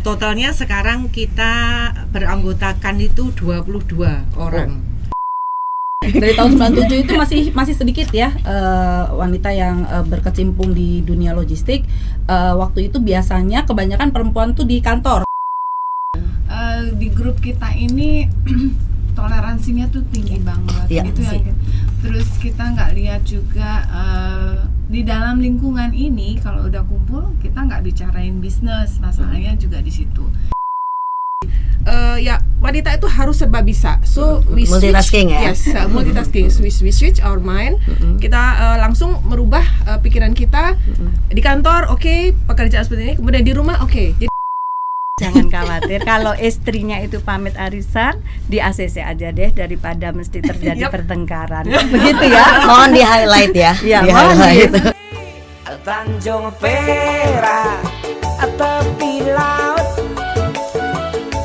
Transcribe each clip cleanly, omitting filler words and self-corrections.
Totalnya sekarang kita beranggotakan itu 22 orang. Dari tahun 97 itu masih sedikit ya wanita yang berkecimpung di dunia logistik. Waktu itu biasanya kebanyakan perempuan tuh di kantor. Di grup kita ini toleransinya tuh tinggi banget ya, gitu ya. Terus kita nggak lihat juga di dalam lingkungan ini kalau udah kumpul kita nggak bicarain bisnis, masalahnya juga di situ. Ya wanita itu harus serba bisa, so we multitasking switch, ya. yes, multitasking. We switch our mind. Kita langsung merubah pikiran kita di kantor. Oke, pekerjaan seperti ini, kemudian di rumah oke. Jangan khawatir kalau istrinya itu pamit arisan, di ACC aja deh daripada mesti terjadi pertengkaran. Begitu ya. Mohon di highlight ya. Ya, di mohon highlight. Tanjung Perak tepi laut,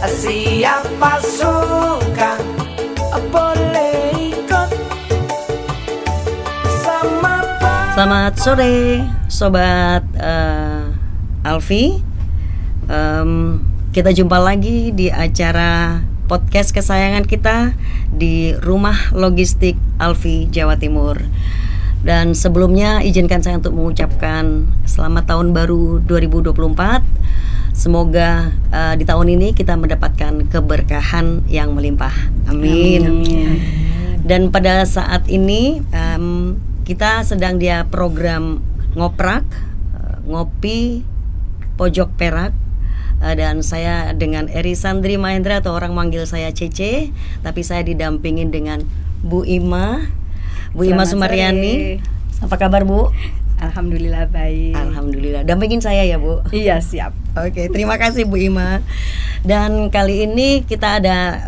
siapa suka boleh ikut sama Selamat sore Sobat Alfi. Kita jumpa lagi di acara podcast kesayangan kita di Rumah Logistik Alfi Jawa Timur. Dan sebelumnya izinkan saya untuk mengucapkan selamat tahun baru 2024. Semoga di tahun ini kita mendapatkan keberkahan yang melimpah. Amin. Amin. Dan pada saat ini kita sedang di program ngoprak, ngopi pojok Perak. Dan saya dengan Eri Sandri Mahendra atau orang manggil saya Cece, tapi saya didampingin dengan Bu Ima Sumaryani. Apa kabar Bu? Alhamdulillah baik. Alhamdulillah. Dampingin saya ya Bu. Iya siap. Oke, terima kasih Bu Ima. Dan kali ini kita ada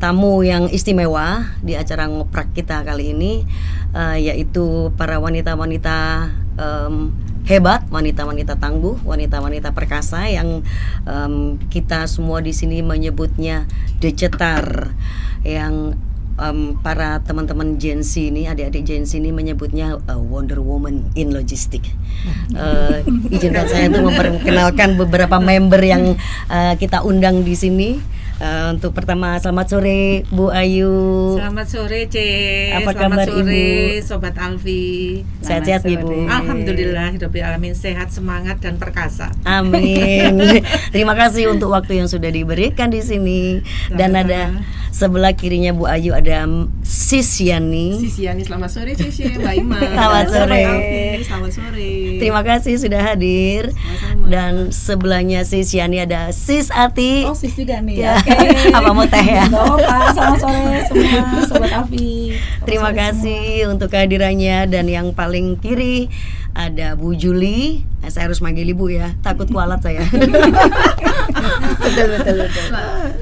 tamu yang istimewa di acara ngoprak kita kali ini, yaitu para wanita-wanita hebat, wanita-wanita tangguh, wanita-wanita perkasa yang kita semua di sini menyebutnya decetar, yang para teman-teman Gen Z ini, adik-adik Gen Z ini menyebutnya Wonder Woman in Logistik. Izinkan saya untuk memperkenalkan beberapa member yang kita undang di sini. Untuk pertama, selamat sore Bu Ayu. Selamat sore C. Apa Selamat kabar, sore Ibu? Sobat Alfi. Sehat-sehat Ibu. Alhamdulillah hidupil alamin, sehat, semangat dan perkasa. Amin. Terima kasih untuk waktu yang sudah diberikan di sini. Dan ada sebelah kirinya Bu Ayu ada Sis Yani. Selamat sore Cece, Mbak Ima. Selamat sore. Alfi, selamat sore. Terima kasih sudah hadir. Sama-sama. Dan sebelahnya Sis Yani ada Sis Ati. Oh, sis juga nih Ya. ya. Oke. Apa mau teh ya? Gak apa, selamat sore semua Sobat Alfi. Terima kasih untuk kehadirannya. Dan yang paling kiri ada Bu Juli. Saya harus manggil Ibu ya, takut kualat saya. betul.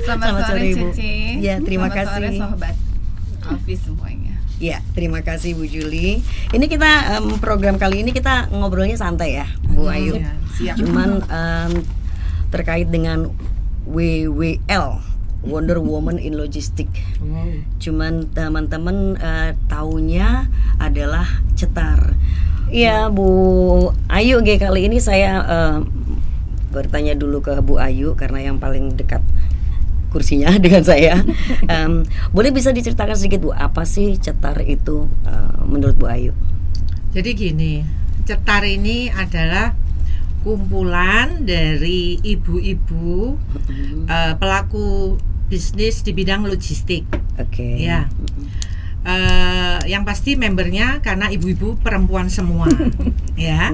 Selamat sore Ibu. Cici. Ya, terima Selamat kasih. sore sobat Alfi semuanya. Ya, terima kasih Bu Juli. Ini kita program kali ini kita ngobrolnya santai ya, Bu Ayu. Siap. Cuman terkait dengan WWL, Wonder Woman in Logistik. Cuman teman-teman taunya adalah cetar. Iya Bu Ayu, kali ini saya bertanya dulu ke Bu Ayu karena yang paling dekat kursinya dengan saya. Boleh bisa diceritakan sedikit Bu, apa sih cetar itu menurut Bu Ayu? Jadi gini, cetar ini adalah kumpulan dari ibu-ibu pelaku bisnis di bidang logistik. Oke. Ya. Yang pasti membernya karena ibu-ibu perempuan semua. Ya.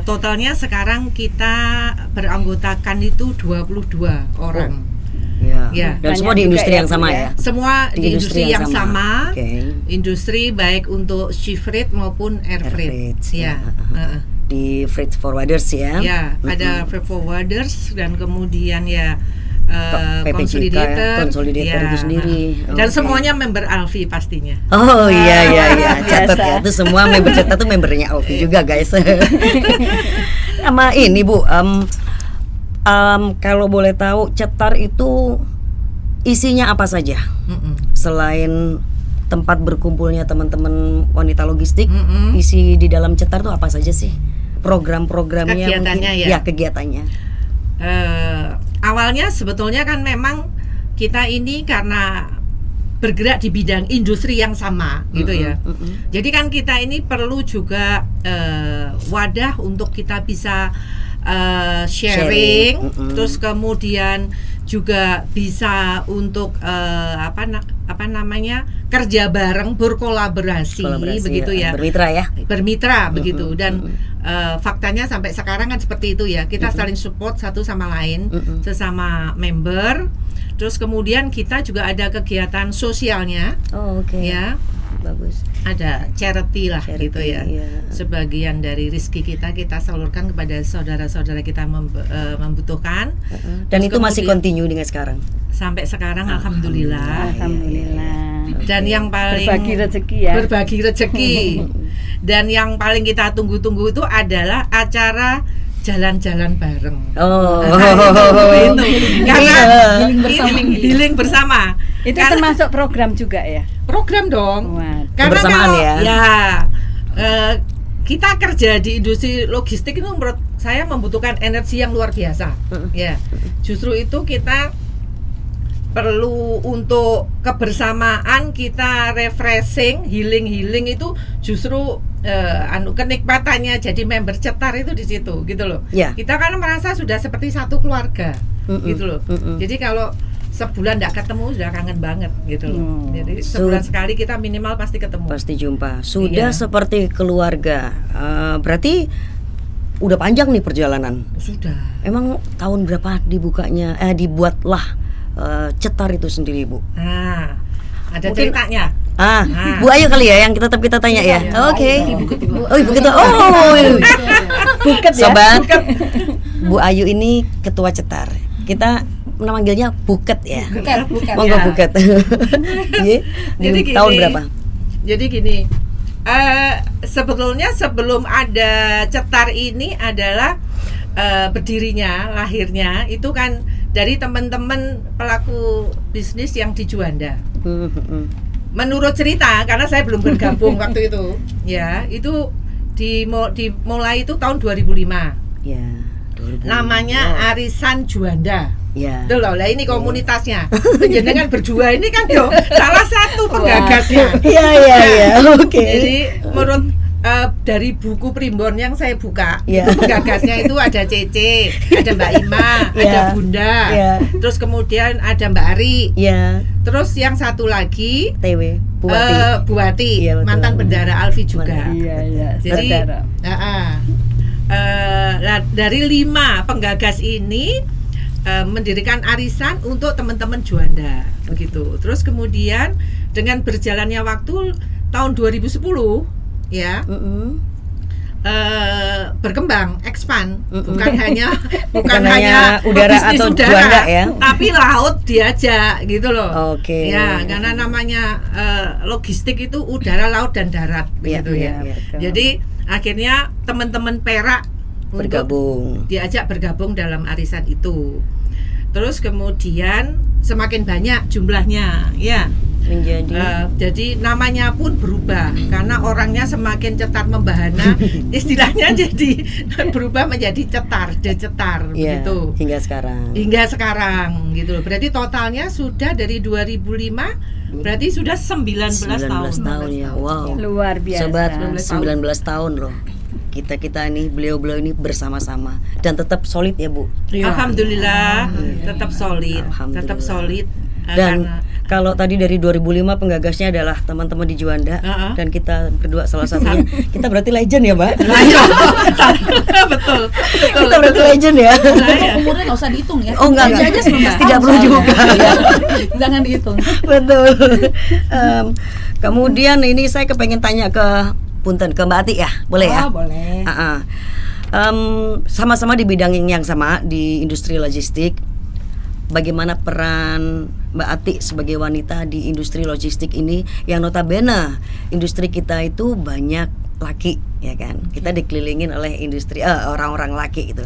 Totalnya sekarang kita beranggotakan itu 22 orang. Ya. Dan semua di Banyak industri juga yang ya, sama Bu, ya. Semua di industri yang sama. Oke. Industri baik untuk sea freight maupun air freight. Ya. Di freight forwarders ya. Ya, ada freight forwarders dan kemudian ya PPJK, consolidator ya, itu sendiri. dan Oke. semuanya member Alfi pastinya. Oh iya, catat Biasa. ya. Itu semua member cetar tuh membernya Alfi juga guys. Sama ini Bu, kalau boleh tahu cetar itu isinya apa saja? Selain tempat berkumpulnya teman-teman wanita logistik, isi di dalam cetar tuh apa saja sih? Program-programnya Kegiatannya mungkin? ya? Ya, kegiatannya. awalnya sebetulnya kan memang kita ini karena bergerak di bidang industri yang sama gitu ya. Jadi kan kita ini perlu juga wadah untuk kita bisa sharing, terus kemudian juga bisa untuk apa namanya kerja bareng, berkolaborasi begitu ya. Bermitra begitu. Dan faktanya sampai sekarang kan seperti itu ya. Kita saling support satu sama lain, sesama member. Terus kemudian kita juga ada kegiatan sosialnya. Ya. Bagus. Ada charity lah gitu ya. Iya. Sebagian dari rezeki kita salurkan kepada saudara-saudara kita membutuhkan. Dan terus itu masih continue dengan sekarang. Sampai sekarang alhamdulillah. Dan yang paling berbagi rezeki ya. Berbagi rezeki. Dan yang paling kita tunggu-tunggu itu adalah acara jalan-jalan bareng. Itu. Karena healing bersama. Itu termasuk program juga ya? Program dong. Karena Kebersamaan kalau kita kerja di industri logistik itu menurut saya membutuhkan energi yang luar biasa. Ya. Justru itu kita perlu untuk kebersamaan, kita refreshing, healing itu justru kenikmatannya jadi member Cetar itu di situ gitu loh. Kita kan merasa sudah seperti satu keluarga gitu loh. Jadi kalau sebulan tidak ketemu sudah kangen banget gitu loh. Jadi sebulan sekali kita minimal pasti ketemu. Pasti jumpa. Sudah seperti keluarga. Berarti udah panjang nih perjalanan. Sudah. Emang tahun berapa dibuatlah Cetar itu sendiri, Bu? Ada ceritanya. Bu Ayu kali ya yang kita tanya ya. Oke. Oh, Ibu Ketua. Buket ya. Sobat. Bu Ayu ini Ketua Cetar. Kita manggilnya Buket ya. Buket. Monggo Buket. Jadi tahun berapa? Jadi gini. Sebetulnya sebelum ada Cetar ini adalah berdirinya, lahirnya itu kan dari teman-teman pelaku bisnis yang di Juanda. Menurut cerita, karena saya belum bergabung waktu itu, ya itu dimulai itu tahun 2005. Ya. 2005. Namanya Arisan Juanda. Ya. Tuh loh, lah ini komunitasnya. Penjenengan berdua ini kan yo salah satu penggagasnya. Iya. Oke. Jadi menurut dari buku primbon yang saya buka, itu penggagasnya itu ada Cece, ada Mbak Ima, ada Bunda, terus kemudian ada Mbak Ari, terus yang satu lagi TW Buati, mantan bendara Alfi juga. Jadi dari 5 penggagas ini mendirikan arisan untuk teman-teman Juanda begitu. Terus kemudian dengan berjalannya waktu tahun 2010 ya berkembang, expand, bukan hanya udara atau Juanda ya, tapi laut diajak gitu loh. Ya, karena namanya logistik itu udara, laut dan darat begitu ya. Jadi akhirnya teman-teman Perak diajak bergabung dalam arisan itu. Terus kemudian semakin banyak jumlahnya ya. Jadi namanya pun berubah karena orangnya semakin cetar membahana, istilahnya jadi berubah menjadi Cetar, Cetar begitu. Hingga sekarang gitu. Berarti totalnya sudah dari 2005 berarti sudah 19 tahun ya. Wow. Luar biasa. Sobat, 19 tahun loh. Kita ini beliau ini bersama-sama dan tetap solid ya, Bu. Alhamdulillah, tetap solid. Dan kalau tadi dari 2005 penggagasnya adalah teman-teman di Juanda dan kita berdua salah satunya. Kita berarti legend ya, Mbak? Betul. Kita berarti legend ya. Umurnya nggak usah dihitung ya. Oh enggak. Tidak perlu juga. Jangan dihitung. Betul. Kemudian ini saya kepengen tanya ke Punten, ke Mbak Ati ya, boleh ya? Boleh. Sama-sama di bidang yang sama di industri logistik. Bagaimana peran Mbak Ati sebagai wanita di industri logistik ini yang notabene industri kita itu banyak laki ya kan? Kita dikelilingin oleh industri orang-orang laki gitu.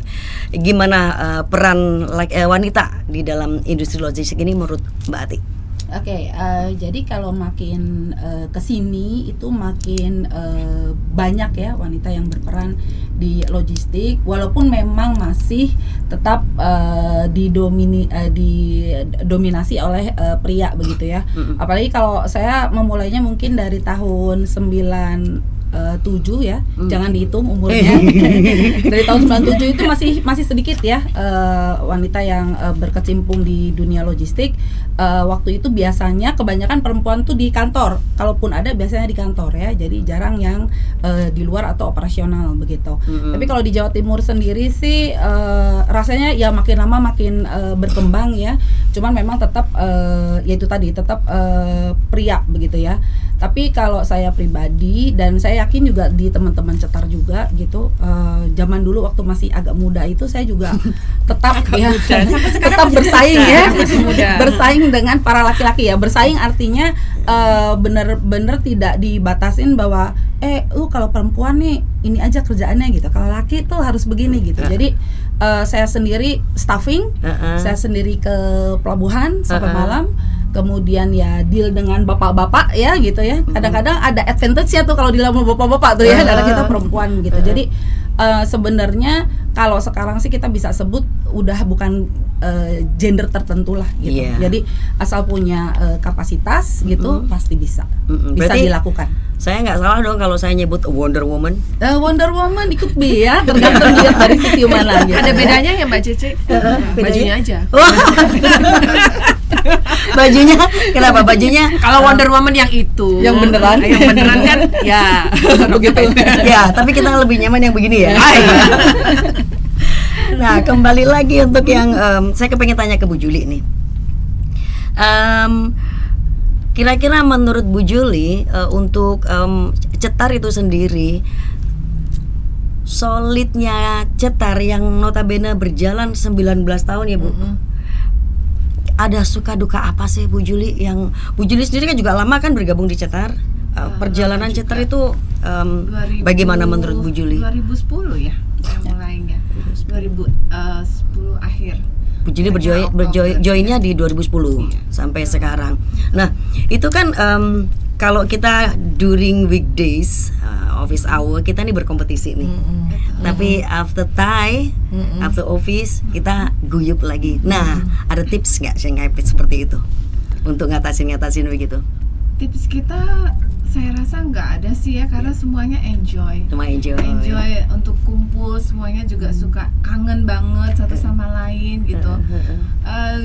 Gimana peran wanita di dalam industri logistik ini menurut Mbak Ati? Oke, jadi kalau makin kesini itu makin banyak ya wanita yang berperan di logistik, walaupun memang masih tetap didominasi oleh pria begitu ya. Apalagi kalau saya memulainya mungkin dari tahun 97 ya, jangan dihitung umurnya. Dari tahun 97 itu masih sedikit ya wanita yang berkecimpung di dunia logistik. Waktu itu biasanya kebanyakan perempuan tuh di kantor, kalaupun ada biasanya di kantor ya, jadi jarang yang di luar atau operasional begitu. Tapi kalau di Jawa Timur sendiri sih rasanya ya makin lama makin berkembang ya. Cuman memang tetap yaitu tadi tetap pria begitu ya. Tapi kalau saya pribadi dan saya yakin juga di teman-teman cetar juga gitu, zaman dulu waktu masih agak muda itu saya juga tetap ya tetap bersaing ya, bersaing dengan para laki-laki ya. Bersaing artinya bener-bener tidak dibatasin bahwa lu kalau perempuan nih ini aja kerjaannya gitu, kalau laki tuh harus begini gitu. Jadi saya sendiri staffing, saya sendiri ke pelabuhan sampai malam. Kemudian ya deal dengan bapak-bapak ya gitu ya. Kadang-kadang ada advantage-nya tuh kalau deal sama bapak-bapak tuh ya, karena kita perempuan gitu. Jadi sebenarnya kalau sekarang sih kita bisa sebut udah bukan gender tertentu lah gitu. Jadi asal punya kapasitas gitu pasti bisa dilakukan. Saya nggak salah dong kalau saya nyebut Wonder Woman. Wonder Woman ikut B ya, tergantung dia dari sisi mana gitu. Ada bedanya ya Mbak Cece? Bajunya aja. Bajunya, kenapa bajunya? Kalau Wonder Woman yang itu, yang beneran kan ya begitu. Ya, tapi kita lebih nyaman yang begini ya. Nah, kembali lagi untuk yang saya kepengen tanya ke Bu Juli nih. Kira-kira menurut Bu Juli untuk cetar itu sendiri, solidnya cetar yang notabene berjalan 19 tahun ya Bu. Ada suka duka apa sih Bu Juli? Yang Bu Juli sendiri kan juga lama kan bergabung di cetar. Perjalanan cetar itu bagaimana menurut Bu Juli? 2010 ya saya mulainya. 2010 akhir. Bu Juli joinnya di 2010 sampai sekarang. Nah, itu kan kalau kita during weekdays office hour kita nih berkompetisi nih. Tapi after office kita guyup lagi. Nah, ada tips nggak Shanghai Pitch seperti itu untuk ngatasin begitu? Tips kita saya rasa nggak ada sih ya, karena semuanya enjoy untuk kumpul, semuanya juga suka kangen banget satu sama lain gitu.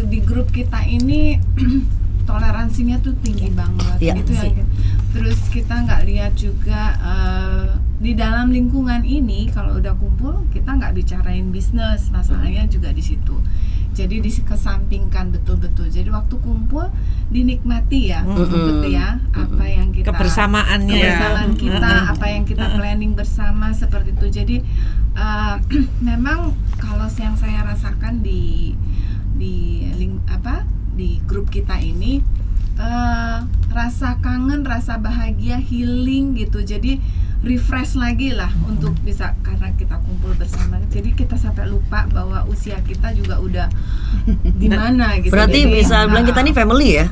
Di grup kita ini toleransinya tuh tinggi banget gitu ya. Terus kita nggak lihat juga di dalam lingkungan ini kalau udah kumpul kita nggak bicarain bisnis, masalahnya juga di situ. Jadi dikesampingkan betul-betul. Jadi waktu kumpul dinikmati ya, gitu ya, apa yang kita kebersamaan kita, apa yang kita planning bersama seperti itu. Jadi memang kalau yang saya rasakan di grup kita ini rasa kangen, rasa bahagia, healing gitu. Jadi refresh lagi lah untuk bisa, karena kita kumpul bersama. Jadi kita sampai lupa bahwa usia kita juga udah di mana gitu. Berarti jadi, bisa bilang kita nih family ya.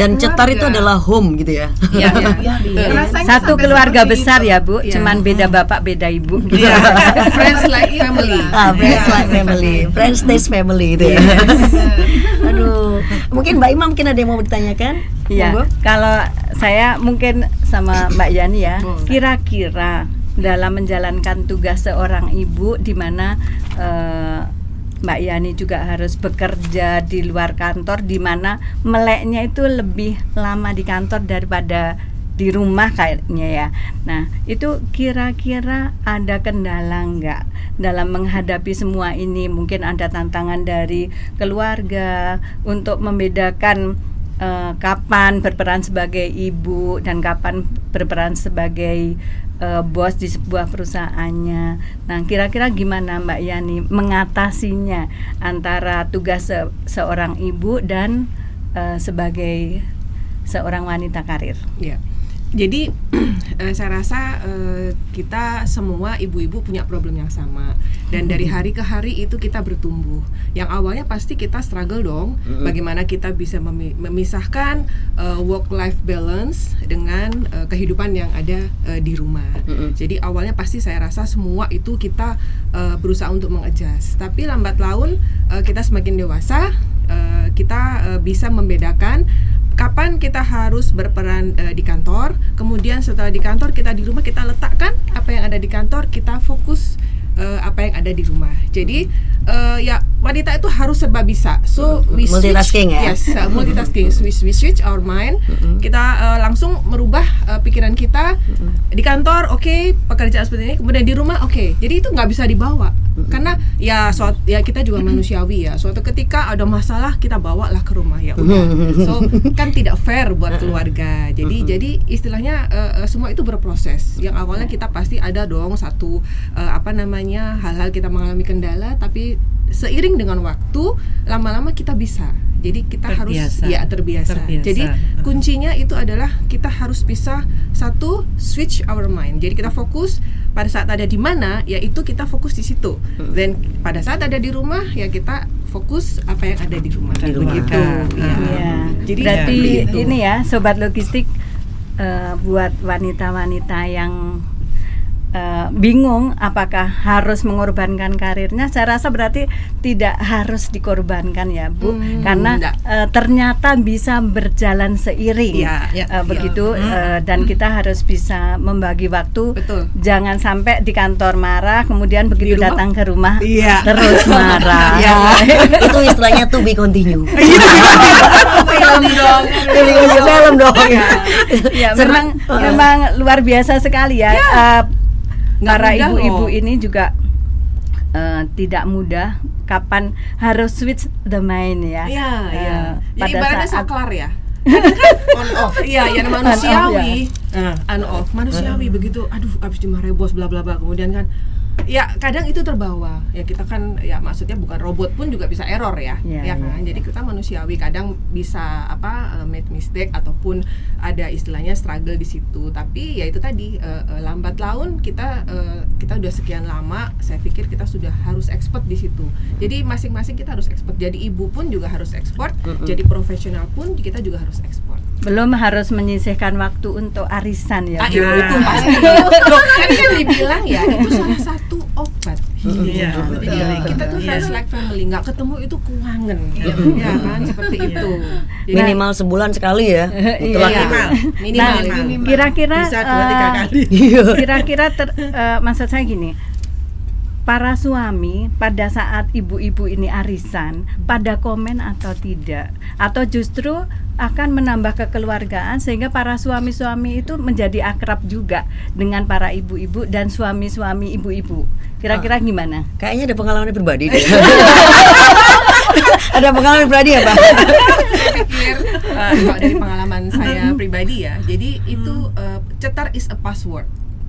Dan cetar itu adalah home gitu ya. Satu keluarga besar ya Bu, cuman beda bapak beda ibu. Friends like family. Friends like family, friends taste family itu ya. Aduh, mungkin Mbak Ima mungkin ada yang mau ditanyakan? Iya. Kalau saya mungkin sama Mbak Yani ya, kira-kira dalam menjalankan tugas seorang ibu di mana Mbak Yani juga harus bekerja di luar kantor, di mana meleknya itu lebih lama di kantor daripada di rumah kayaknya ya. Nah, itu kira-kira ada kendala nggak dalam menghadapi semua ini? Mungkin ada tantangan dari keluarga untuk membedakan kapan berperan sebagai ibu dan kapan berperan sebagai bos di sebuah perusahaannya. Nah, kira-kira gimana Mbak Yani mengatasinya antara tugas seorang ibu dan sebagai seorang wanita karir? Ya. Jadi saya rasa kita semua ibu-ibu punya problem yang sama. dan dari hari ke hari itu kita bertumbuh. Yang awalnya pasti kita struggle dong, bagaimana kita bisa memisahkan work life balance dengan kehidupan yang ada di rumah. Jadi awalnya pasti saya rasa semua itu kita berusaha untuk mengadjust. Tapi lambat laun kita semakin dewasa, kita bisa membedakan kapan kita harus berperan di kantor, kemudian setelah di kantor kita di rumah kita letakkan apa yang ada di kantor, kita fokus apa yang ada di rumah. Jadi ya wanita itu harus serba bisa. So we multitasking switch, yes, multitasking. We switch our mind. Kita langsung merubah pikiran kita di kantor. Oke, pekerjaan seperti ini. Kemudian di rumah, oke. Jadi itu nggak bisa dibawa. Karena ya kita juga manusiawi ya. Suatu ketika ada masalah kita bawalah ke rumah ya udah. So kan tidak fair buat keluarga. Jadi istilahnya semua itu berproses. Yang awalnya kita pasti ada dong satu hal-hal kita mengalami kendala, tapi seiring dengan waktu lama-lama kita bisa. Jadi kita harus terbiasa. Jadi kuncinya itu adalah kita harus bisa satu switch our mind. Jadi kita fokus pada saat ada di mana, yaitu kita fokus di situ. Dan pada saat ada di rumah ya kita fokus apa yang ada di rumah. Begitu. Ya. Jadi berarti ini ya sobat logistik, buat wanita-wanita yang bingung apakah harus mengorbankan karirnya, saya rasa berarti tidak harus dikorbankan ya Bu, karena ternyata bisa berjalan seiring begitu. Dan kita harus bisa membagi waktu. Betul. Jangan sampai di kantor marah, kemudian begitu datang ke rumah terus marah. Itu istilahnya to be continue. Film dong. Ya, memang luar biasa sekali ya. Para ibu-ibu ini juga tidak mudah kapan harus switch the mind ya. Jadi ibaratnya saklar ya. On off. Iya, yang manusiawi. On off, manusiawi begitu. Aduh, habis dimarahi bos bla bla bla. Kemudian kan ya kadang itu terbawa. Ya kita kan ya maksudnya bukan robot pun juga bisa error ya. Ya kan? Jadi kita manusiawi kadang bisa make mistake ataupun ada istilahnya struggle di situ. Tapi ya itu tadi lambat laun kita udah sekian lama, saya pikir kita sudah harus expert di situ. Jadi masing-masing kita harus expert. Jadi ibu pun juga harus expert, jadi profesional pun kita juga harus expert. Belum harus menyisihkan waktu untuk arisan ya. Itu pasti. Loh, kan dibilang ya itu salah satu obat. Kita tuh friends like family, nggak ketemu itu kuangen. Ya kan seperti itu. Minimal sebulan sekali ya. Minimal. Kira-kira bisa 2-3 kali. Kira-kira maksud saya gini. Para suami pada saat ibu-ibu ini arisan pada komen atau tidak, atau justru akan menambah kekeluargaan sehingga para suami-suami itu menjadi akrab juga dengan para ibu-ibu dan suami-suami ibu-ibu. Kira-kira gimana? Kayaknya ada pengalaman pribadi deh. Ada pengalaman pribadi ya, Pak? Saya pikir kalau dari pengalaman saya pribadi ya, jadi itu cetar is a password.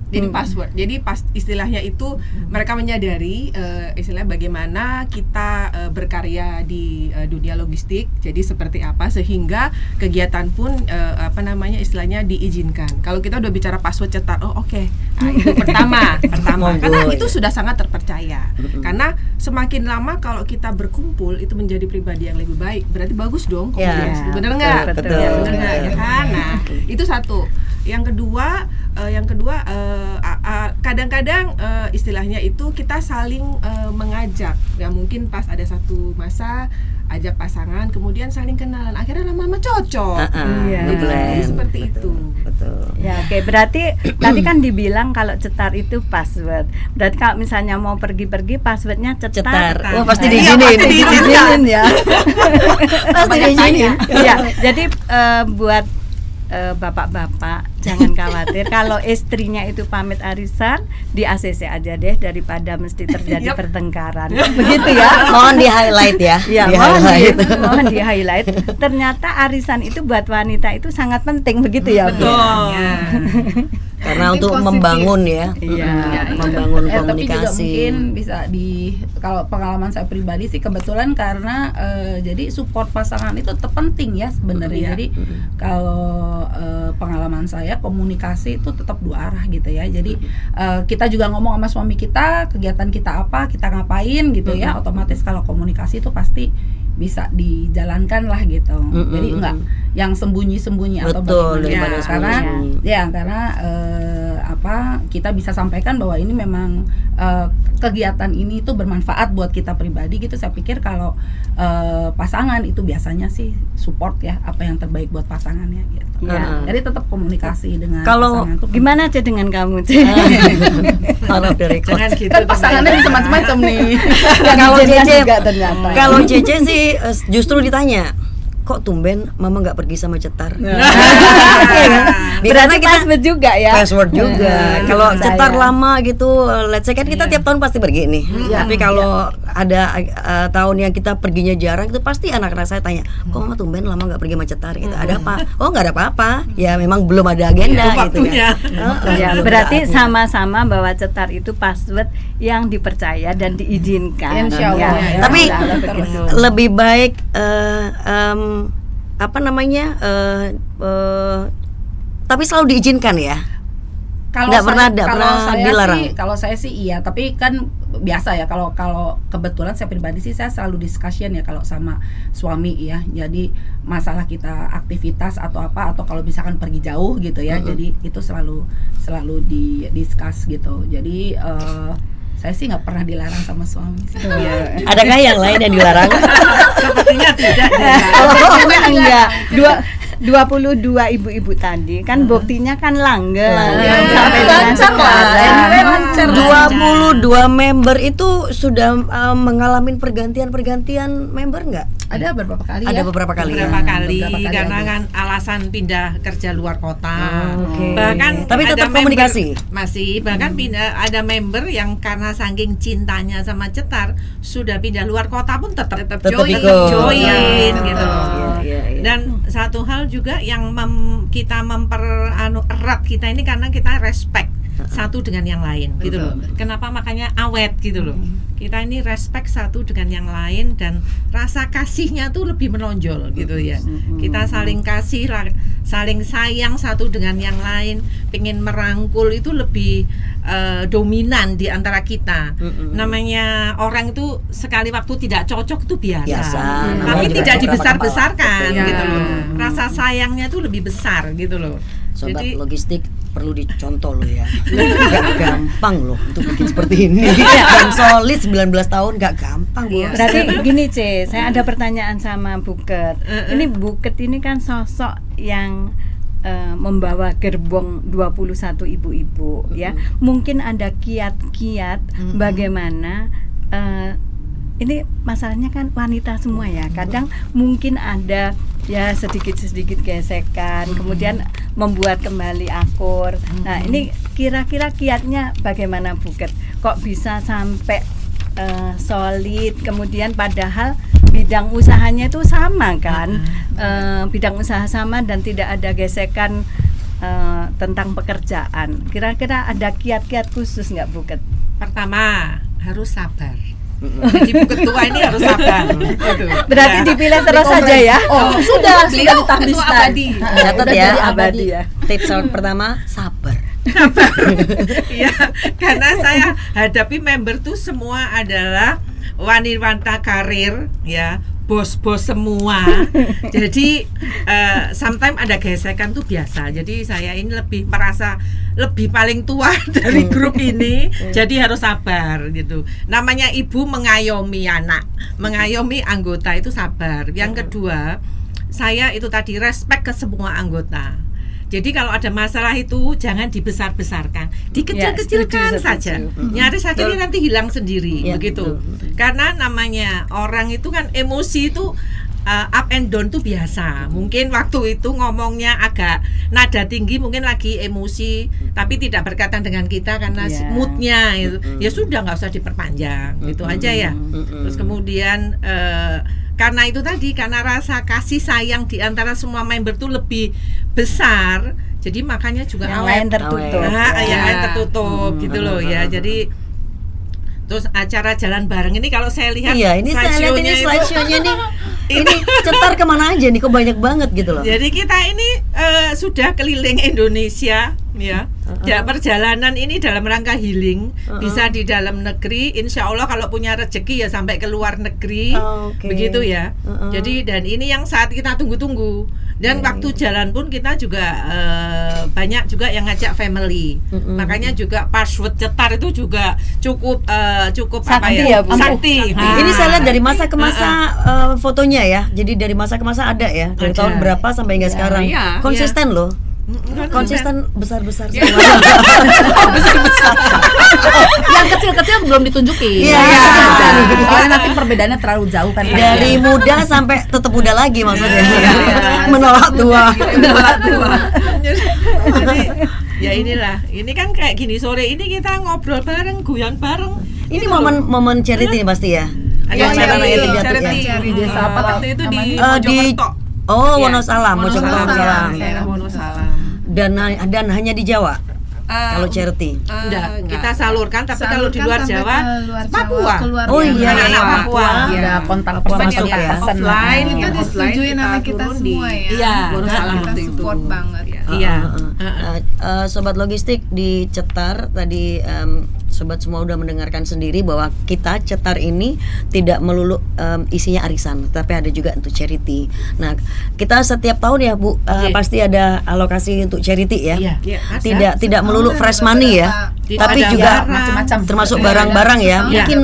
Jadi password. Jadi istilahnya itu mereka menyadari istilah bagaimana kita berkarya di dunia logistik. Jadi seperti apa sehingga kegiatan pun istilahnya diizinkan. Kalau kita udah bicara password cetar, oke. Nah, itu pertama. Karena itu sudah sangat terpercaya. Karena semakin lama kalau kita berkumpul itu menjadi pribadi yang lebih baik. Berarti bagus dong. Bener nggak? Betul. Bener nggak ya kan? Nah, itu satu. Yang kedua kadang-kadang istilahnya itu kita saling mengajak. Ya mungkin pas ada satu masa ajak pasangan, kemudian saling kenalan, akhirnya lama-lama cocok. Jadi seperti itu. Betul. Ya, oke. Berarti tadi kan dibilang kalau cetar itu password. Berarti kalau misalnya mau pergi-pergi passwordnya cetar. Oh, pasti diizinin ya. Pasti diizinin. Ya, jadi buat bapak-bapak jangan khawatir kalau istrinya itu pamit arisan di ACC aja deh daripada mesti terjadi pertengkaran. Begitu ya. Mohon di highlight ya. Mohon di highlight. Ternyata arisan itu buat wanita itu sangat penting begitu ya. Betul. karena untuk membangun ya, membangun komunikasi. Tapi juga mungkin bisa kalau pengalaman saya pribadi sih kebetulan karena jadi support pasangan itu penting ya sebenarnya. Jadi kalau pengalaman saya komunikasi itu tetap dua arah gitu ya. Jadi kita juga ngomong sama suami kita, kegiatan kita apa, kita ngapain gitu ya. Otomatis kalau komunikasi itu pasti bisa dijalankan lah gitu. Jadi enggak yang sembunyi-sembunyi atau bagaimana ya, karena kita bisa sampaikan bahwa ini memang kegiatan ini itu bermanfaat buat kita pribadi gitu. Saya pikir kalau pasangan itu biasanya sih support ya apa yang terbaik buat pasangannya gitu. Jadi tetap komunikasi dengan pasangan. Gimana aja dengan kamu? Jangan gitu. Pasangannya bisa macam-macam nih. Kalau Cece sih justru ditanya, kok tumben mama nggak pergi sama Cetar? Berarti password juga ya? Password juga. Kalau Cetar lama gitu, let's say kan kita tiap tahun pasti pergi nih. Tapi kalau ada tahun yang kita perginya jarang, itu pasti anak-anak saya tanya, kok mama tumben lama nggak pergi sama Cetar? Gitu. Ada apa? Oh nggak ada apa-apa. Ya memang belum ada agenda gitu ya. Berarti sama-sama bahwa Cetar itu password yang dipercaya dan diizinkan. Insya Allah. Tapi lebih baik tapi selalu diizinkan ya. Kalau saya sih iya, tapi kan biasa ya kalau kebetulan saya pribadi sih saya selalu discussion ya kalau sama suami ya. Jadi masalah kita aktivitas atau apa, atau kalau misalkan pergi jauh gitu ya. Jadi itu selalu di-discuss gitu. Jadi saya sih nggak pernah dilarang sama suami sih. Adakah yang lain yang dilarang? Sepertinya tidak. Enggak. 22 ibu-ibu tadi kan buktinya kan langgeng sampai dengan sekarang. 22 member itu sudah mengalami pergantian member nggak? Ada beberapa kali. Beberapa kali karena kan alasan pindah kerja luar kota. Bahkan tapi tetap komunikasi. Masih bahkan ada member yang karena saking cintanya sama Cetar sudah pindah luar kota pun tetap join gitu loh. Dan satu hal juga yang kita erat kita ini karena kita respect satu dengan yang lain gitu loh. Kenapa makanya awet gitu loh. Kita ini respect satu dengan yang lain dan rasa kasihnya tuh lebih menonjol gitu ya. Kita saling kasih, saling sayang satu dengan yang lain, pengen merangkul itu lebih dominan di antara kita. Namanya orang itu sekali waktu tidak cocok itu biasa. Tapi tidak dibesar-besarkan gitu loh. Rasa sayangnya tuh lebih besar gitu loh. Sobat logistik perlu dicontoh loh ya. Gak gampang loh untuk bikin seperti ini. Dan solid 19 tahun gak gampang loh. Berarti gini saya ada pertanyaan sama Buket. Ini Buket ini kan sosok yang membawa gerbong 21 ibu-ibu ya. Mungkin ada kiat-kiat bagaimana ini masalahnya kan wanita semua ya. Kadang mungkin ada ya sedikit-sedikit gesekan, kemudian membuat kembali akur. Nah, ini kira-kira kiatnya bagaimana Buket? Kok bisa sampai solid, kemudian padahal bidang usahanya itu sama kan? Bidang usaha sama dan tidak ada gesekan tentang pekerjaan. Kira-kira ada kiat-kiat khusus nggak Buket? Pertama, harus sabar. Jadi ketua ini harus sabar. Berarti dipilih terus saja ya. Sudah ditahbiskan. Catat ya, abadi ya. Tips pertama, sabar. Ya, karena saya hadapi member tuh semua adalah wanita karir ya, bos-bos semua. Jadi sometimes ada gesekan tuh biasa. Jadi saya ini lebih merasa lebih paling tua dari grup ini. Jadi harus sabar gitu. Namanya ibu mengayomi anak, mengayomi anggota itu sabar. Yang kedua, saya itu tadi respect ke semua anggota. Jadi kalau ada masalah itu jangan dibesar-besarkan, dikecil-kecilkan saja. Nyaris akhirnya nanti hilang sendiri, begitu. Karena namanya orang itu kan emosi itu up and down tuh biasa. Mungkin waktu itu ngomongnya agak nada tinggi, mungkin lagi emosi, tapi tidak berkaitan dengan kita karena moodnya itu. Ya sudah, nggak usah diperpanjang, itu aja ya. Terus kemudian karena itu tadi, karena rasa kasih sayang di antara semua member tuh lebih besar, Jadi makannya juga yang awet. lain tertutup. Yang lain tertutup gitu loh ya. Jadi terus acara jalan bareng ini kalau saya lihat ini saya lihat ini slideshow-nya nih. Ini Cetar kemana aja nih, kok banyak banget gitu loh. Jadi kita ini sudah keliling Indonesia ya. Ya, perjalanan ini dalam rangka healing, bisa di dalam negeri, insya Allah kalau punya rezeki ya sampai ke luar negeri, begitu ya. Jadi dan ini yang saat kita tunggu-tunggu. Dan waktu jalan pun kita juga banyak juga yang ngajak family. Makanya juga password Cetar itu juga cukup sakti ya, sakti. Ini saya lihat dari masa ke masa fotonya ya. Jadi dari masa ke masa ada ya. Dari tahun berapa sampai hingga sekarang. Konsisten loh. Konsisten besar-besar semua. Besar-besar. Yang kecil-kecil belum ditunjukin. Soalnya nanti perbedaannya terlalu jauh kan. Dari muda sampai tetap muda lagi maksudnya. Menolak tua. Jadi ya inilah. Ini kan kayak gini, sore ini kita ngobrol bareng, guyon bareng. Ini momen charity pasti ya. Charity desa apa waktu itu di Mojokerto. Wonosalam, Wonosalam. Dan hanya di Jawa. Kalau charity. Enggak, kita salurkan, tapi kalau di luar Jawa, Papua. Anak Papua. Ada kontak Papua masuk ya. Offline itu disetujui nama kita semua ya. Iya, kita support banget. Iya. Sobat logistik di Cetar tadi sobat semua udah mendengarkan sendiri bahwa kita Cetar ini tidak melulu isinya arisan, tapi ada juga untuk charity. Nah, kita setiap tahun ya Bu pasti ada alokasi untuk charity ya. Tidak melulu fresh money ya, tapi juga macam-macam termasuk barang-barang ya. Mungkin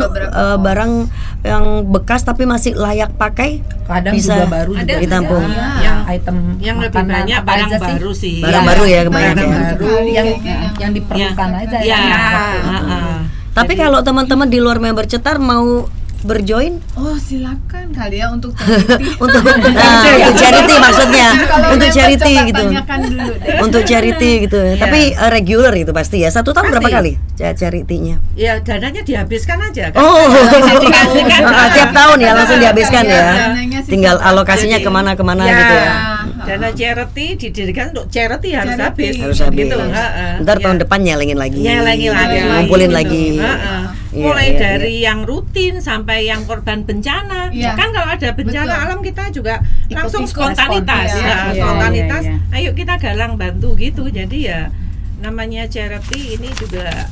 barang yang bekas tapi masih layak pakai, kadang bisa juga baru juga ditampung. Yang item yang lebih banyak barang baru sih. Barang baru ya kebanyakan. Yang diperlukan aja ya. Tapi kalau teman-teman di luar member Cetar mau berjoin, silakan kali ya untuk charity. untuk charity maksudnya, untuk charity gitu. Untuk charity gitu. Tapi regular itu pasti ya. 1 tahun berapa kali charity-nya? Ya dananya dihabiskan aja kan. Tiap tahun ya langsung dihabiskan ya. Tinggal alokasinya kemana-kemana gitu ya. Dana charity didirikan untuk charity harus habis. Gitu. Ntar tahun depan nyalengin lagi. Ngumpulin lagi. Mulai dari yang rutin sampai yang korban bencana. Kan kalau ada bencana alam kita juga langsung spontanitas. Ayo kita galang bantu gitu. Jadi ya namanya charity ini juga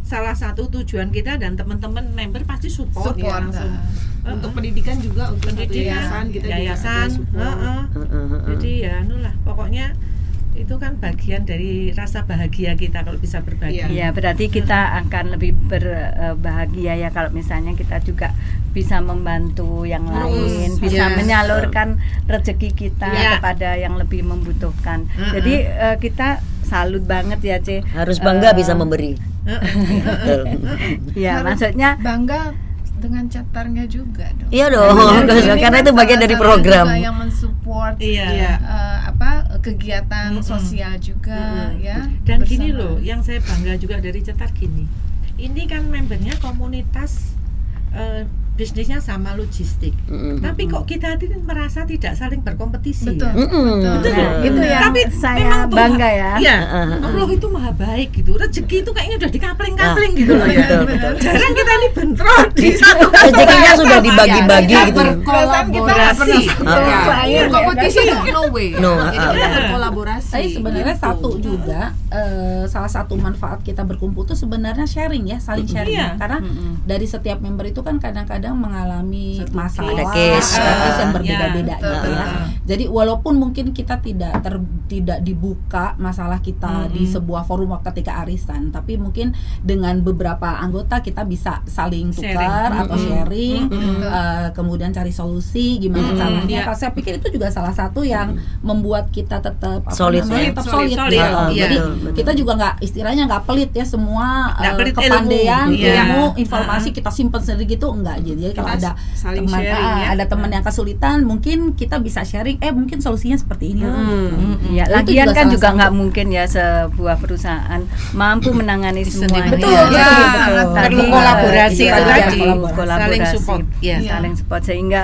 salah satu tujuan kita, dan teman-teman member pasti support ya langsung. Untuk pendidikan juga, untuk yayasan kita yayasan. Jadi ya pokoknya itu kan bagian dari rasa bahagia kita kalau bisa berbagi. Ya, berarti kita akan lebih berbahagia ya kalau misalnya kita juga bisa membantu yang lain, bisa menyalurkan rezeki kita kepada yang lebih membutuhkan. Jadi kita salut banget ya, Ce. Harus bangga bisa memberi. Ya, maksudnya bangga dengan Cetarnya juga dong. Iya dong, karena itu bagian dari program. Juga yang mensupport kegiatan sosial juga ya. Dan gini loh, yang saya bangga juga dari Cetar gini. Ini kan membernya komunitas bisnisnya sama logistik. Tapi kok kita merasa tidak saling berkompetisi. Betul. Itu yang tapi saya bangga ya. Iya. Allah itu maha baik gitu. Rezeki itu kayaknya udah dikapling-kapling gitu loh ya. Jarang kita ini bentrok di satu. Rezekinya sudah dibagi-bagi gitu. Berkolaborasi. Kompetisi itu no way. Jadi kita berkolaborasi. Tapi sebenarnya salah satu manfaat kita berkumpul itu sebenarnya sharing ya, saling sharing. Karena dari setiap member itu kan kadang-kadang mengalami masalah, ada case yang berbeda-beda gitu ya. Jadi walaupun mungkin kita tidak dibuka masalah kita di sebuah forum ketika arisan, tapi mungkin dengan beberapa anggota kita bisa saling tukar atau sharing, kemudian cari solusi gimana caranya. Saya pikir itu juga salah satu yang membuat kita tetap solid. Jadi kita juga nggak pelit ya, semua kepandaian, ilmu, informasi kita simpan sendiri gitu, enggak gitu. gitu. Jadi kalau Kita ada saling teman sharing, ya. ada teman yang kesulitan, mungkin kita bisa sharing, mungkin solusinya seperti ini. Ya, Itu lagian kan salah juga satu. nggak mungkin ya sebuah perusahaan mampu menangani semuanya. Betul, Ya, betul. perlu Tadi, kolaborasi iya, itu ada tadi. kolaborasi, Saling support. Ya. saling support sehingga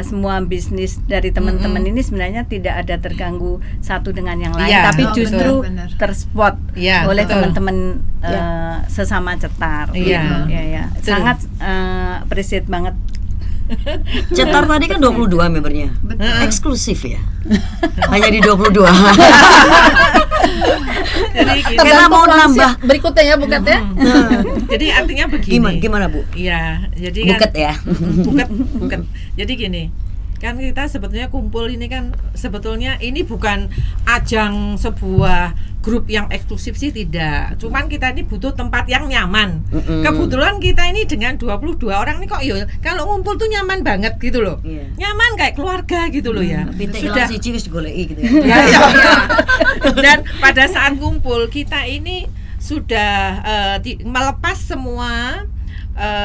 semua bisnis dari teman-teman ini sebenarnya tidak ada terganggu satu dengan yang lain, Iya. tapi Oh, justru benar. terspot Iya, oleh betul. teman-teman sesama cetar. Iya. Ya. Sangat appreciate banget. Cetar tadi kan 22 membernya. Betul. Eksklusif ya. Hanya di 22. Jadi gini. Karena mau nambah. Berikutnya ya Buket ya. Jadi artinya begini. Gimana Bu? Iya, jadi Buket kan ya. buket. Jadi gini, kan kita sebetulnya kumpul ini kan sebetulnya ini bukan ajang sebuah grup yang eksklusif sih, tidak. Cuman kita ini butuh tempat yang nyaman. Kebetulan kita ini dengan 22 orang nih kok kalau ngumpul tuh nyaman banget gitu loh. Iya. Nyaman kayak keluarga gitu loh ya. Sudah siji wis goleki gitu ya. Ya. Dan pada saat kumpul kita ini sudah melepas semua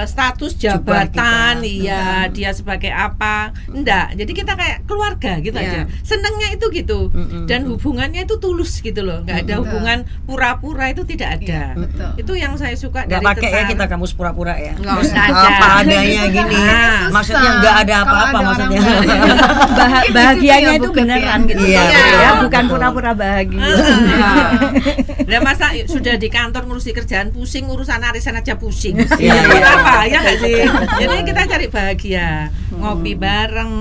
status jabatan, iya dia sebagai apa, enggak. Jadi kita kayak keluarga gitu aja. Senangnya itu gitu. Dan hubungannya itu tulus gitu loh. Enggak ada hubungan pura-pura, itu tidak ada. Itu yang saya suka Nggak dari pakai ya kita kamus pura-pura ya. Nggak usah ada. Apa adanya gini. Maksudnya nggak ada apa-apa maksudnya. Bahagianya itu beneran gitu. Iya, Ya, betul. bukan pura-pura bahagia. Nah, masa sudah di kantor ngurusi kerjaan pusing, urusan arisan aja pusing. Iya. Buat apa ya nggak sih? Jadi kita cari bahagia, ngopi bareng,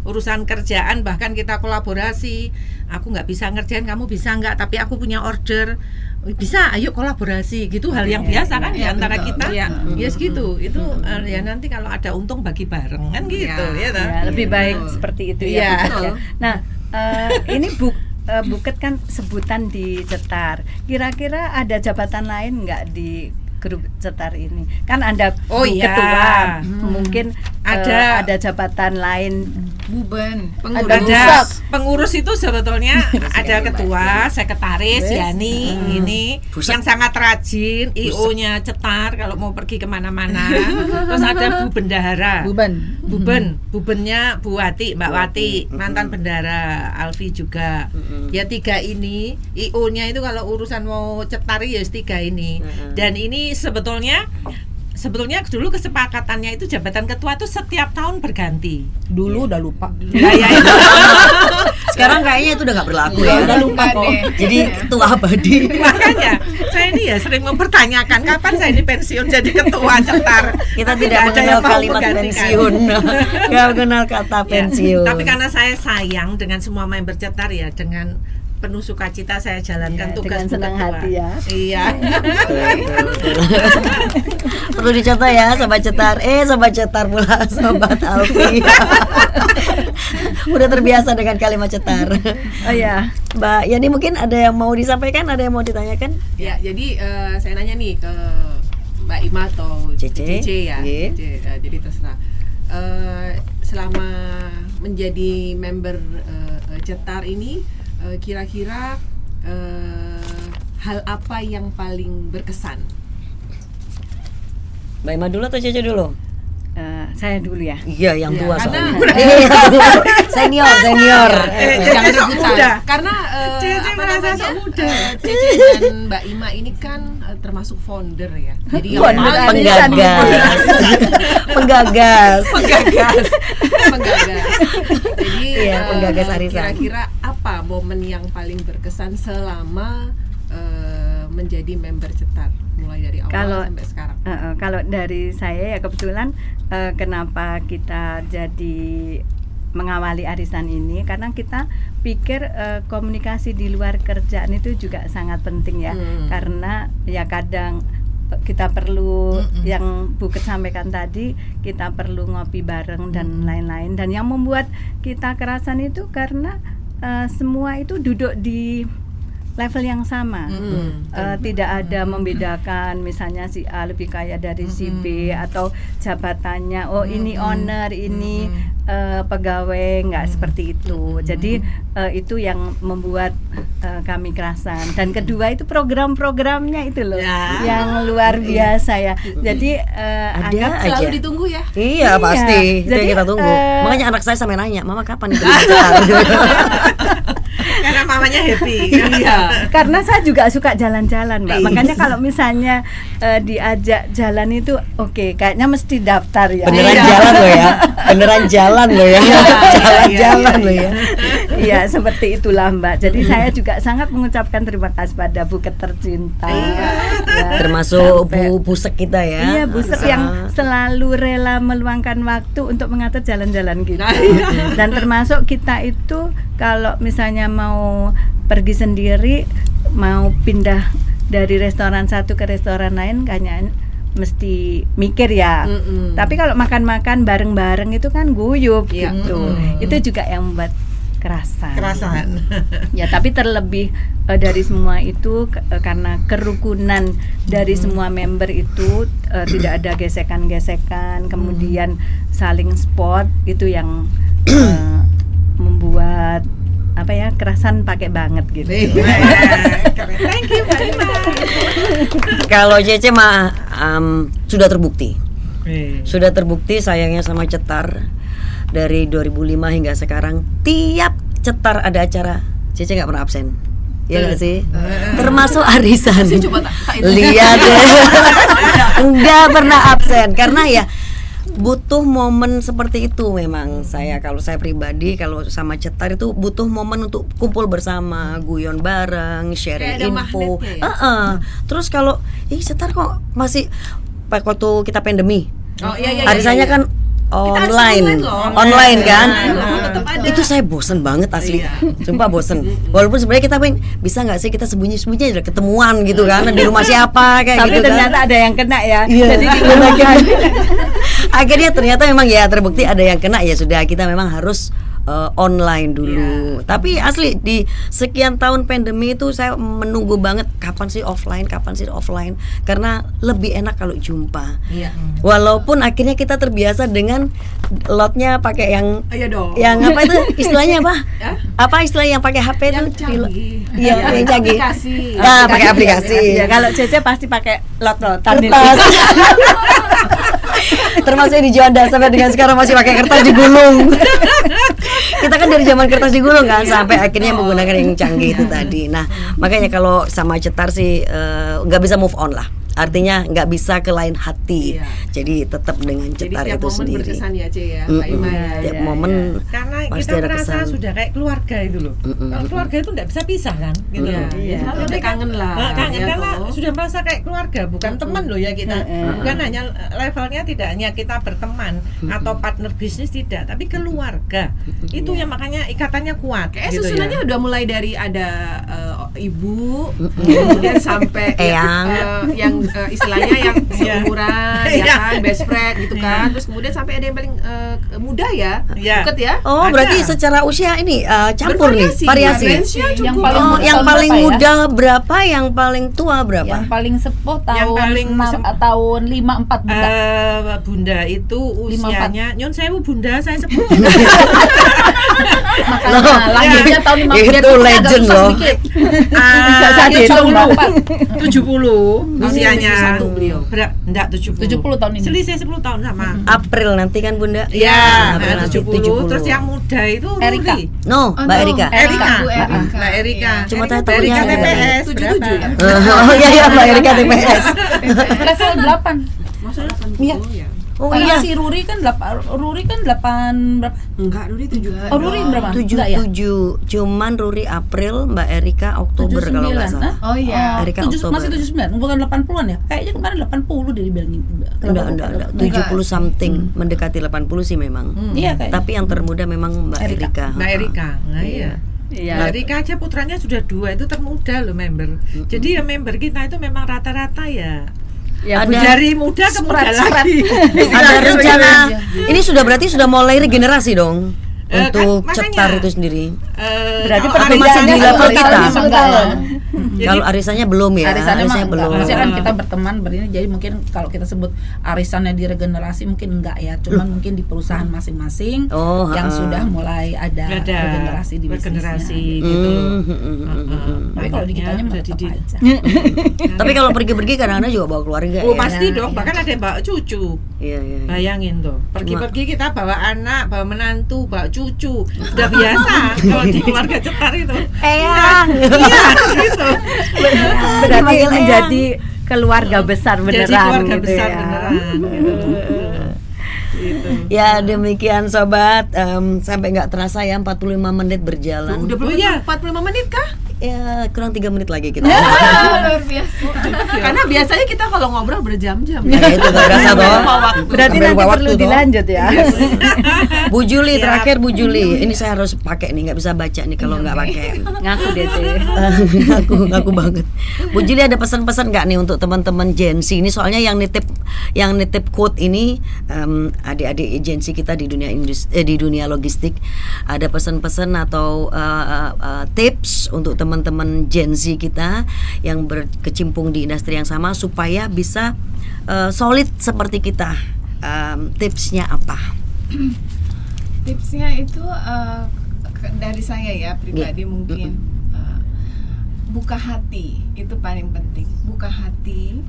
urusan kerjaan bahkan kita kolaborasi. Aku nggak bisa ngerjain, kamu bisa nggak? Tapi aku punya order, bisa. Ayo kolaborasi. Gitu hal yang biasa kan di antara kita. Ya segitu. Itu ya nanti kalau ada untung bagi bareng kan gitu. Ya, Ya, lebih baik seperti itu ya. Iya. Buket ya. Nah, ini Buket kan sebutan di Cetar. Kira-kira ada jabatan lain nggak di grup Cetar ini? Kan ada ketua, mungkin ada jabatan lain. Buben, Ada pengurus itu sebetulnya ada ketua, sekretaris, Yani ini yang sangat rajin, IO-nya Cetar kalau mau pergi kemana-mana. Terus ada Bu Bendahara, bubennya Bu Wati, Mbak Wati, mantan bendahara, Alfi juga. Ya 3 ini, IO-nya itu kalau urusan mau Cetar ya 3 ini. Dan ini sebetulnya dulu kesepakatannya itu jabatan ketua itu setiap tahun berganti. Dulu udah lupa. Ya itu. Sekarang kayaknya itu udah nggak berlaku ya. Udah lupa kok. Jadi ketua abadi. Makanya saya ini ya sering mempertanyakan kapan saya ini pensiun jadi ketua Cetar. Kita Tapi tidak nggak ada mengenal yang mau kalimat menggantikan. pensiun. Nggak mengenal kata pensiun. Tapi karena saya sayang dengan semua member Cetar ya, dengan penuh sukacita saya jalankan tugas dengan senang ketua. hati ya. Iya. Perlu dicontoh ya Sobat Cetar. Sobat Cetar pula Sobat Alfi. Udah terbiasa dengan kalimat Cetar. Oh ya. Mbak Yani mungkin ada yang mau disampaikan, ada yang mau ditanyakan? Ya, jadi saya nanya nih ke Mbak Ima atau Cece. ya. Iya. Cece, jadi terserah. Selama menjadi member Cetar ini, kira-kira hal apa yang paling berkesan? Mbak Ima dulu atau Cece dulu? Saya dulu ya. Iya, yang tua karena- soalnya. Senior. Jangan sok rebutan. muda. Karena Cece merasa sok muda. Cece dan Mbak Ima ini kan termasuk founder ya. Jadi yang Founder, paling- Penggagas. penggagas. Jadi Iya, penggagas arisan. kira-kira apa momen yang paling berkesan selama menjadi member Cetar mulai dari awal sampai sekarang? Kalau dari saya ya kebetulan kenapa kita jadi mengawali arisan ini karena kita pikir komunikasi di luar kerjaan itu juga sangat penting ya. Karena ya kadang kita perlu yang Buket sampaikan tadi, kita perlu ngopi bareng dan lain-lain. Dan yang membuat kita kerasan itu karena semua itu duduk di level yang sama, tidak ada membedakan misalnya si A lebih kaya dari si B atau jabatannya, oh ini owner, ini pegawai nggak seperti itu. Jadi itu yang membuat kami kerasan. Dan kedua itu program-programnya itu loh yang luar biasa ya. Jadi ada Selalu aja. ditunggu ya. Iya pasti, itu Jadi, yang kita tunggu. Makanya anak saya sampai nanya, Mama kapan itu? Karena mamanya happy. Iya. karena saya juga suka jalan-jalan, Mbak. Makanya kalau misalnya diajak jalan itu oke, kayaknya mesti daftar ya. Beneran jalan loh ya, beneran jalan loh ya, jalan-jalan loh ya. Iya, seperti itulah, Mbak. Jadi saya juga sangat mengucapkan terima kasih pada Bu tercinta. Ya, Termasuk sampai- Bu Busek kita ya. Iya, Bu Sek yang selalu rela meluangkan waktu untuk mengatur jalan-jalan gitu. Dan termasuk kita itu kalau misalnya mau pergi sendiri, mau pindah dari restoran satu ke restoran lain, kayaknya mesti mikir ya. Tapi kalau makan-makan bareng-bareng itu kan guyup gitu. Itu juga yang membuat kerasan. Ya, tapi terlebih dari semua itu karena kerukunan dari semua member itu tidak ada gesekan-gesekan, kemudian saling support, itu yang membuat kerasan pakai banget gitu. Thank you Mbak Ima. Kalau Cece mah sudah terbukti. Sudah terbukti sayangnya sama Cetar. Dari 2005 hingga sekarang tiap Cetar ada acara Cece nggak pernah absen. Iya nggak sih? Termasuk arisan. Lihat deh. Nggak pernah absen karena ya butuh momen seperti itu. Memang kalau saya pribadi kalau sama Cetar itu butuh momen untuk kumpul bersama, guyon bareng, sharing info. Terus kalau Cetar kok masih waktu kita pandemi. Arisannya kan online kan. Itu saya bosen banget asli. Sumpah bosen. Walaupun sebenarnya kita pengen bisa nggak sih kita sembunyi-sembunyi aja ketemuan gitu kan di rumah siapa kayak Tapi gitu ternyata kan. ada yang kena ya. Jadi Jadi akhirnya ternyata memang ya terbukti ada yang kena, ya sudah kita memang harus online dulu. Tapi asli di sekian tahun pandemi itu saya menunggu banget kapan sih offline karena lebih enak kalau jumpa. Walaupun akhirnya kita terbiasa dengan lotnya pakai yang yang apa itu istilahnya apa? Apa istilah yang pakai HP itu? Iya, yang canggih. Nah, pakai aplikasi. Ya, kalau Cece pasti pakai lot-lotan. Kertas. Termasuk di Juanda sampai dengan sekarang masih pakai kertas digulung. Kita kan dari zaman kertas digulung kan sampai akhirnya menggunakan yang canggih itu tadi. Nah, makanya kalau sama Cetar sih nggak bisa move on lah. Artinya nggak bisa ke lain hati. Jadi tetap dengan Cetar itu sendiri. Berkesan ya, Ce ya, Mbak Ima ya. Tiap momen Karena pasti kita ada merasa kesan. sudah kayak keluarga itu loh. Kalau keluarga itu nggak bisa pisah kan, gitu. Selalu ada kangen lah. Kangen ya karena toh. sudah merasa kayak keluarga, bukan teman loh ya kita. Bukan hanya levelnya tidak hanya kita berteman atau partner bisnis, tidak, tapi keluarga. Itu yang makanya ikatannya kuat. Kayak gitu susunannya ya. udah mulai dari ada ibu, kemudian sampai yang istilahnya yang seumuran, ya kan, best friend gitu kan. Terus kemudian sampai ada yang paling muda ya, deket ya. Oh, berarti secara usia ini campur nih, variasi. Range-nya Yang cukup. paling Yang tahun paling berapa ya? muda berapa, yang paling tua berapa? Yang paling sepuh tahun Yang paling tahun 54 Bunda. Bunda itu usianya Nyon sewu Bunda, saya sebut. Makanya lahirnya tahun 54. Itu legend loh. Saya hitung, Mbak. 70 usianya. 71 beliau. Enggak 70. 70 tahun ini. Selisih 10 tahun sama. April nanti kan Bunda? Iya, April nanti 70. Terus yang muda itu Erika. Ruri. No, Mbak Erika. Erika. Bu Erika. Mbak Erika. Cuma saya Mbak Erika tahunya TPS 77 ya. Oh iya Mbak Erika TPS. Level 8. Maksudnya 80 Iya. ya. Oh Karena iya. si Ruri kan 8 berapa? Enggak, Ruri 7. Oh, Ruri berapa? Enggak ya? 77. Cuman Ruri April, Mbak Erika Oktober kalau nggak 79. salah. Oh iya. Erika Oktober. Masih 79, bukan 80-an ya? Kayaknya kemarin 80 dia dibilangin. Enggak. 70 something, mendekati 80 sih memang. Iya kayak. Tapi yang termuda memang Mbak Erika. Mbak Erika. Nah, iya. Iya. Mbak Erika aja putranya sudah 2, itu termuda loh member. Jadi ya member kita itu memang rata-rata ya Ya, Ada- dari muda ke muda lagi. Ada rencana. Ini sudah berarti sudah mulai regenerasi dong Kan untuk makanya, Cetar itu sendiri. berarti kalau masih di perbedaannya level 10 kita. tahun, 10 tahun. Kalau arisannya belum ya. Arisannya mah belum. Maksudnya kan kita berteman berini, jadi mungkin kalau kita sebut arisannya di regenerasi mungkin enggak ya, cuman mungkin di perusahaan masing-masing yang sudah mulai ada regenerasi di bisnisnya gitu loh. Tapi kalau di kitanya mah tetap aja. Tapi kalau pergi-pergi kadang-kadang juga bawa keluarga. Oh pasti dong, bahkan ada yang bawa cucu. Iya. Bayangin tuh, pergi-pergi kita bawa anak, bawa menantu, bawa cucu, udah biasa kalau di keluarga Cetar itu. Eyang. Iya gitu. Berarti menjadi keluarga besar beneran. Jadi keluarga gitu besar ya. beneran. Gitu. Ya demikian sobat, sampai nggak terasa ya 45 menit berjalan. Udah berapa? 45 menit kah? Ya kurang 3 menit lagi kita. Luar biasa. Karena biasanya kita kalau ngobrol berjam-jam. Ya itu nggak berasa toh. Berarti Sambil nanti lupa perlu waktu, toh. dilanjut ya. Bu Juli terakhir Bu Juli, ini saya harus pakai nih, nggak bisa baca nih kalau nggak pakai. Ngaku deh Teh. Ngaku banget. Bu Juli ada pesan-pesan nggak nih untuk teman-teman Gen Z ini, soalnya yang nitip quote ini adik-adik Gen Z kita di dunia di dunia logistik, ada pesan-pesan atau tips untuk teman-teman Gen Z kita yang berkecimpung di industri yang sama supaya bisa solid seperti kita. Tipsnya apa? Tipsnya itu dari saya ya pribadi mungkin buka hati, itu paling penting. Buka hati.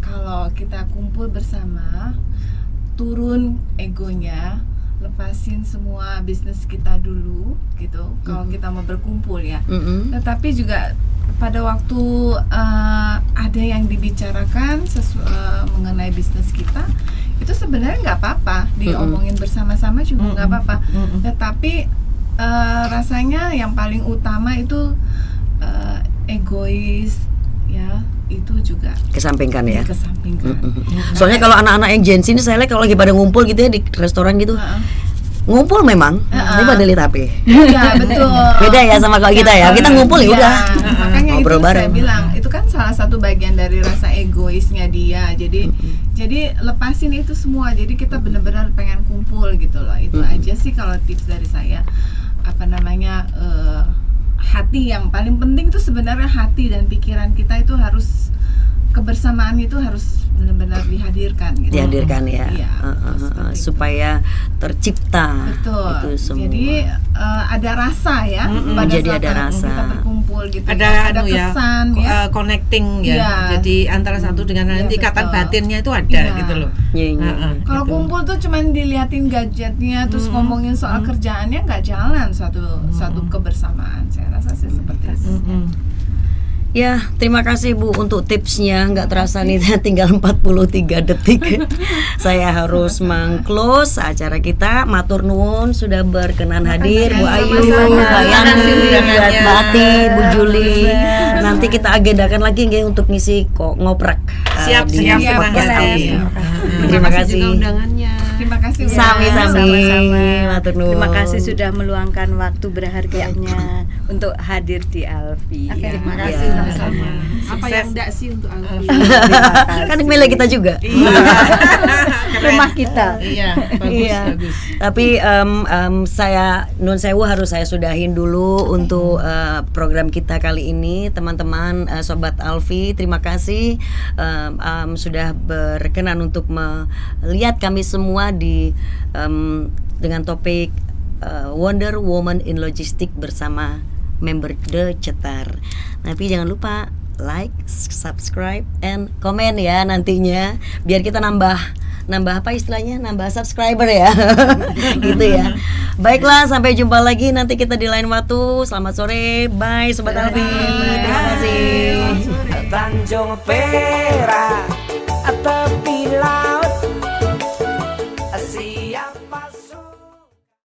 Kalau kita kumpul bersama, turun egonya, lepasin semua bisnis kita dulu gitu. Kalau kita mau berkumpul ya. Tetapi juga pada waktu ada yang dibicarakan mengenai bisnis kita, itu sebenarnya nggak apa-apa diomongin bersama-sama juga nggak apa-apa. Tetapi rasanya yang paling utama itu egois ya, itu juga kesampingkan ya. Kesampingkan. Soalnya kalau anak-anak yang Gen Z ini saya lihat kalau lagi pada ngumpul gitu ya di restoran gitu. Ngumpul memang, tapi pada lihat HP. Iya betul. Beda ya sama kalau kita ya. Kita ngumpul ya udah. Makanya Ngobrol itu bareng. saya bilang, itu kan salah satu bagian dari rasa egoisnya dia. Jadi lepasin itu semua. Jadi kita benar-benar pengen kumpul gitu loh. Itu aja sih kalau tips dari saya. Apa namanya? Hati yang paling penting itu sebenarnya hati dan pikiran kita itu harus, kebersamaan itu harus benar-benar dihadirkan gitu. Dihadirkan ya. Iya, supaya tercipta. Betul. Itu semua. Jadi ada rasa ya pada jadi saat ada rasa. kita berkumpul gitu. Ada kesan ya. Connecting ya. Iya. Jadi antara satu dengan lain, Iya, ikatan betul. batinnya itu ada Iya. gitu loh. Kalau gitu. kumpul tuh cuman diliatin gadgetnya terus ngomongin soal kerjaannya, nggak jalan satu kebersamaan. Saya rasa sih seperti itu. Ya, terima kasih Bu untuk tipsnya. Nggak terasa nih tinggal 43 detik. Saya harus meng-close acara kita. Matur nuwun sudah berkenan hadir Bu Ayu, Mbak Yani, Mbak Ati, Bu Juli. Nanti kita agendakan lagi nggih untuk ngisi ngoprek. Siap, di siap, podcast siap. ini. Terima kasih juga undangannya. Terima kasih. Sami-sami. Sama-sama. Matur nuwun. Terima kasih sudah meluangkan waktu berharganya untuk hadir di Alfi. Terima Ya. kasih sama-sama. Apa yang enggak sih untuk Alfi? Kan milik kita juga. Rumah kita. Iya, bagus. Tapi saya nun sewu harus saya sudahin dulu untuk program kita kali ini, teman-teman sobat Alfi. Terima kasih sudah berkenan untuk melihat kami semua di dengan topik Wonder Woman in Logistics bersama member The Cetar. Tapi jangan lupa like, subscribe, and komen ya nantinya, biar kita nambah apa istilahnya, nambah subscriber ya. Gitu ya. Baiklah, sampai jumpa lagi nanti kita di lain waktu. Selamat sore, bye sobat Alfi. Terima kasih. Tanjung Perak tepi laut, siapa